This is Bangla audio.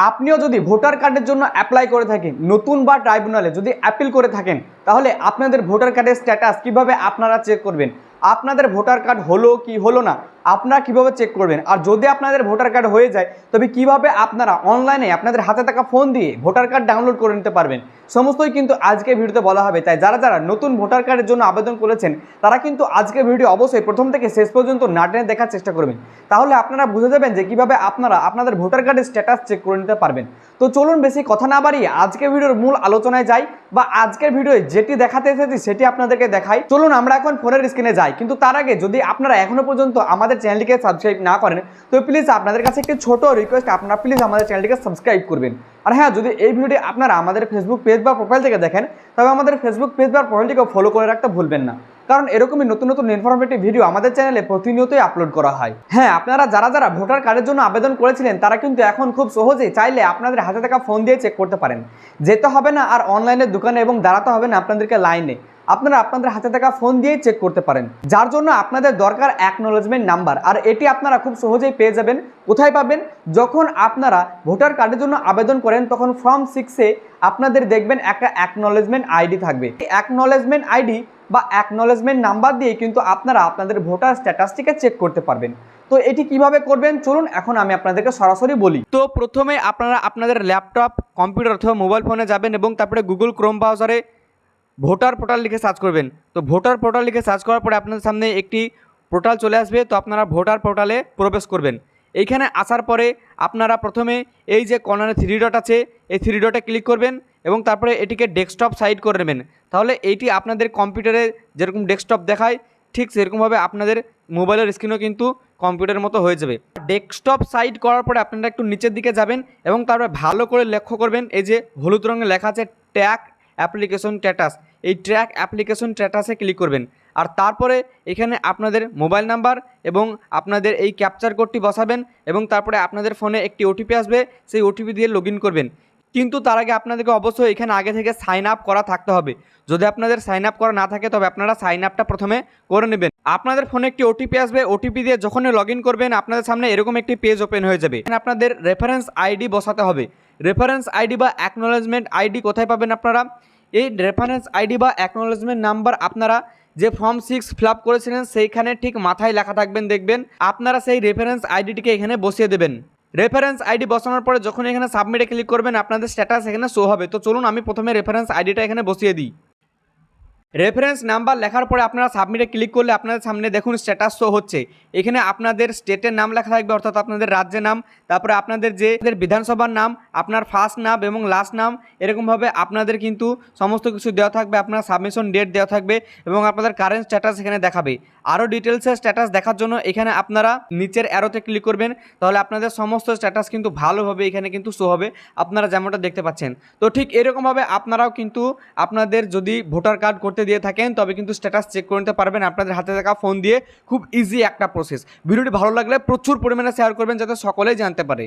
আপনিও যদি ভোটার কার্ডের জন্য অ্যাপ্লাই করে থাকেন, নতুন বা ট্রাইব্যুনালে যদি অ্যাপিল করে থাকেন, তাহলে আপনাদের ভোটার কার্ডের স্ট্যাটাস কিভাবে আপনারা চেক করবেন, আপনাদের ভোটার কার্ড হলো কি হলো না আপনারা কিভাবে চেক করবেন, আর যদি আপনাদের ভোটার কার্ড হয়ে যায় তবে কিভাবে আপনারা অনলাইনে আপনাদের হাতে থাকা ফোন দিয়ে ভোটার কার্ড ডাউনলোড করে নিতে পারবেন, সমস্তই কিন্তু আজকে ভিডিওতে বলা হবে। তাই যারা যারা নতুন ভোটার কার্ডের জন্য আবেদন করেছেন তারা কিন্তু আজকে ভিডিও অবশ্যই প্রথম থেকে শেষ পর্যন্ত না টেনে দেখার চেষ্টা করবেন, তাহলে আপনারা বুঝে যাবেন যে কিভাবে আপনারা আপনাদের ভোটার কার্ডের স্ট্যাটাস চেক করে নিতে পারবেন। তো চলুন বেশি কথা না বাড়িয়ে আজকে ভিডিওর মূল আলোচনায় যাই, বা আজকের ভিডিওয়ে যেটি দেখাতে এসেছি সেটি আপনাদেরকে দেখাই। চলুন আমরা এখন ফোনের স্ক্রিনে যাই, কিন্তু তার আগে যদি আপনারা এখনো পর্যন্ত আমাদের চ্যানেলটিকে সাবস্ক্রাইব না করেন তো প্লিজ আপনাদের কাছে একটি ছোট রিকোয়েস্ট, আপনারা প্লিজ আমাদের চ্যানেলটিকে সাবস্ক্রাইব করবেন। আর হ্যাঁ, যদি এই ভিডিওটি আপনারা আমাদের ফেসবুক পেজ বা প্রোফাইল থেকে দেখেন তবে আমাদের ফেসবুক পেজ বা প্রোফাইলটিকে ফলো করে রাখতে ভুলবেন না, কারণ এরকমই নতুন নতুন ইনফরমেটিভ ভিডিও আমাদের চ্যানেলে প্রতিনিয়তই আপলোড করা হয়। হ্যাঁ, আপনারা যারা যারা ভোটার কার্ডের জন্য আবেদন করেছিলেন তারা কিন্তু এখন খুব সহজেই চাইলে আপনাদের হাতে থাকা ফোন দিয়ে চেক করতে পারেন, যেতে হবে না আর অনলাইনের দোকানে এবং দাঁড়াতে হবে না আপনাদেরকে লাইনে, আপনারা আপনাদের হাতে থাকা ফোন দিয়েই চেক করতে পারেন। যার জন্য আপনাদের দরকার অ্যাকনোলেজমেন্ট নাম্বার, আর এটি আপনারা খুব সহজেই পেয়ে যাবেন। কোথায় পাবেন? যখন আপনারা ভোটার কার্ডের জন্য আবেদন করেন তখন ফর্ম 6-এ আপনাদের দেখবেন একটা অ্যাকনোলেজমেন্ট আইডি থাকবে। এই অ্যাকনোলেজমেন্ট আইডি বা অ্যাকনোলেজমেন্ট নাম্বার দিয়ে কিন্তু আপনারা আপনাদের ভোটার স্ট্যাটাসটিকে চেক করতে পারবেন। তো এটি কিভাবে করবেন চলুন এখন আমি আপনাদেরকে সরাসরি বলি। তো প্রথমে আপনারা আপনাদের ল্যাপটপ, কম্পিউটার অথবা মোবাইল ফোনে যাবেন এবং তারপরে গুগল ক্রোম ব্রাউজারে ভোটার পোর্টাল লিখে সার্চ করবেন। তো ভোটার পোর্টাল লিখে সার্চ করার পরে আপনাদের সামনে একটি পোর্টাল চলে আসবে, তো আপনারা ভোটার পোর্টালে প্রবেশ করবেন। এইখানে আসার পরে আপনারা প্রথমে এই যে কর্নারে 3 ডট আছে এই 3 ডটে ক্লিক করবেন এবং তারপরে এটিকে ডেস্কটপ সাইড করে নেবেন। তাহলে এইটি আপনাদের কম্পিউটারে যেরকম ডেস্কটপ দেখায় ঠিক সেরকমভাবে আপনাদের মোবাইলের স্ক্রিনও কিন্তু কম্পিউটারের মতো হয়ে যাবে। ডেস্কটপ সাইড করার পরে আপনারা একটু নিচের দিকে যাবেন এবং তারপরে ভালো করে লক্ষ্য করবেন এই যে হলুদ রঙে লেখা আছে ট্র্যাক অ্যাপ্লিকেশন স্ট্যাটাস, এই ট্র্যাক অ্যাপ্লিকেশন স্ট্যাটাসে ক্লিক করবেন। আর তারপরে এখানে আপনাদের মোবাইল নাম্বার এবং আপনাদের এই ক্যাপচার কোডটি বসাবেন এবং তারপরে আপনাদের ফোনে একটি ওটিপি আসবে, সেই ওটিপি দিয়ে লগ ইন করবেন। কিন্তু তার আগে আপনাদেরকে অবশ্যই এখানে আগে থেকে সাইন আপ করা থাকতে হবে। যদি আপনাদের সাইন আপ করা না থাকে তবে আপনারা সাইন আপটা প্রথমে করে নেবেন। আপনাদের ফোনে একটি ওটিপি আসবে, ওটিপি দিয়ে যখনই লগ ইন করবেন আপনাদের সামনে এরকম একটি পেজ ওপেন হয়ে যাবে। এখানে আপনাদের রেফারেন্স আইডি বসাতে হবে। রেফারেন্স আইডি বা অ্যাকনোলেজমেন্ট আইডি কোথায় পাবেন আপনারা? এই রেফারেন্স আইডি বা অ্যাকনোলেজমেন্ট নাম্বার আপনারা যে ফর্ম 6 ফিল আপ করেছিলেন সেইখানে ঠিক মাথায় লেখা থাকবেন, দেখবেন আপনারা সেই রেফারেন্স আইডিটিকে এখানে বসিয়ে দেবেন। রেফারেন্স আইডি বসানোর পরে যখন এখানে সাবমিটে ক্লিক করবেন আপনাদের স্ট্যাটাস এখানে শো হবে। তো চলুন আমি প্রথমে রেফারেন্স আইডিটা এখানে বসিয়ে দিই। রেফারেন্স নাম্বার লেখার পরে আপনারা সাবমিটে ক্লিক করলে আপনাদের সামনে দেখুন স্ট্যাটাস শো হচ্ছে। এখানে আপনাদের স্টেটের নাম লেখা থাকবে, অর্থাৎ আপনাদের রাজ্যের নাম, তারপরে আপনাদের যে বিধানসভার নাম, আপনার ফার্স্ট নাম এবং লাস্ট নাম, এরকমভাবে আপনাদের কিন্তু সমস্ত কিছু দেওয়া থাকবে। আপনার সাবমিশন ডেট দেওয়া থাকবে এবং আপনাদের কারেন্ট স্ট্যাটাস এখানে দেখাবে। আরও ডিটেলসের স্ট্যাটাস দেখার জন্য এখানে আপনারা নিচের অ্যারোতে ক্লিক করবেন, তাহলে আপনাদের সমস্ত স্ট্যাটাস কিন্তু ভালোভাবে এখানে কিন্তু শো হবে, আপনারা যেমনটা দেখতে পাচ্ছেন। তো ঠিক এরকমভাবে আপনারাও কিন্তু আপনাদের যদি ভোটার কার্ড করতে দিয়ে থাকেন তবে কিন্তু স্ট্যাটাস চেক করে নিতে পারবেন আপনাদের হাতে থাকা ফোন দিয়ে। খুব ইজি একটা প্রসেস। ভিডিওটি ভালো লাগলে প্রচুর পরিমাণে শেয়ার করবেন যাতে সকলেই জানতে পারে।